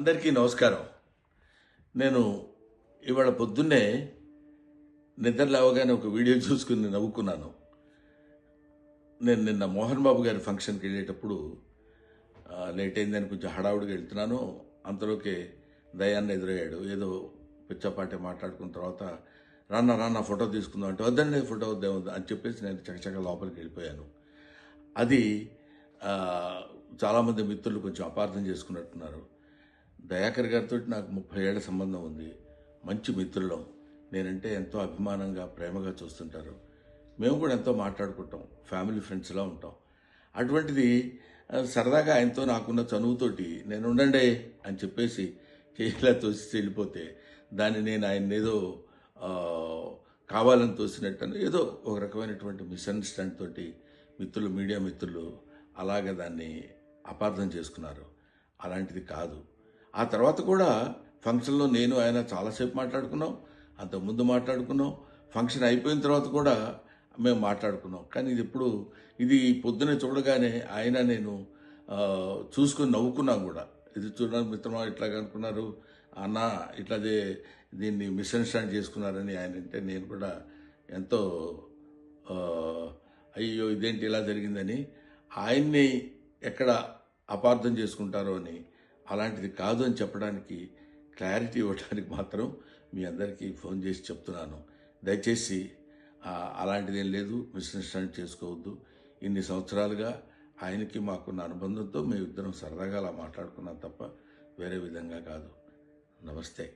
అందరికీ నమస్కారం. నేను ఇవాళ పొద్దున్నే నిద్ర లేవగానే ఒక వీడియో చూసుకుని నవ్వుకున్నాను. నేను నిన్న మోహన్ బాబు గారి ఫంక్షన్కి వెళ్ళేటప్పుడు లేట్ అయిందని కొంచెం హడావుడిగా వెళ్తున్నాను. అంతలోకే దయాన్ని ఎదురయ్యాడు. ఏదో పిచ్చపాటి మాట్లాడుకున్న తర్వాత రాన్న ఫోటో తీసుకుందాం అంటే వద్దండి ఫోటో వద్దేమొద్దు అని చెప్పేసి నేను చకచక లోపలికి వెళ్ళిపోయాను. అది చాలామంది మిత్రులు కొంచెం అపార్థం చేసుకున్నట్టున్నారు. దయాకర్ గారితో నాకు 30 ఏళ్ల సంబంధం ఉంది. మంచి మిత్రులం. నేనంటే ఎంతో అభిమానంగా ప్రేమగా చూస్తుంటారు. మేము కూడా ఎంతో మాట్లాడుకుంటాం. ఫ్యామిలీ ఫ్రెండ్స్లా ఉంటాం. అటువంటిది సరదాగా ఆయనతో నాకున్న చనువుతోటి నేను ఉండండి అని చెప్పేసి చేయిలా తోసి వెళ్ళిపోతే దాన్ని నేను ఆయన ఏదో కావాలని తోసినట్టు ఏదో ఒక రకమైనటువంటి మిస్అండర్స్టాండ్ తోటి మిత్రులు, మీడియా మిత్రులు అలాగే దాన్ని అపార్థం చేసుకున్నారు. అలాంటిది కాదు. ఆ తర్వాత కూడా ఫంక్షన్లో నేను ఆయన చాలాసేపు మాట్లాడుకున్నాం. అంతకుముందు మాట్లాడుకున్నాం. ఫంక్షన్ అయిపోయిన తర్వాత కూడా మేము మాట్లాడుకున్నాం. కానీ ఇది పొద్దునే చూడగానే ఆయన నేను చూసుకొని నవ్వుకున్నాం కూడా. ఇది చూడడానికి మిత్రమా ఇట్లాగా అనుకున్నారు అన్న ఇట్లాదే దీన్ని మిస్అండర్స్టాండ్ చేసుకున్నారని ఆయన అంటే నేను కూడా ఎంతో అయ్యో ఇదేంటి ఇలా జరిగిందని ఆయన్ని ఎక్కడ అపార్థం చేసుకుంటారో అని అలాంటిది కాదు అని చెప్పడానికి క్లారిటీ ఇవ్వడానికి మాత్రం మీ అందరికీ ఫోన్ చేసి చెప్తున్నాను. దయచేసి అలాంటిదేం లేదు, మిస్అండర్స్టాండ్ చేసుకోవద్దు. ఇన్ని సంవత్సరాలుగా ఆయనకి మాకున్న అనుబంధంతో మేమిద్దరం సరదాగా అలా మాట్లాడుకున్నాం తప్ప వేరే విధంగా కాదు. నమస్తే.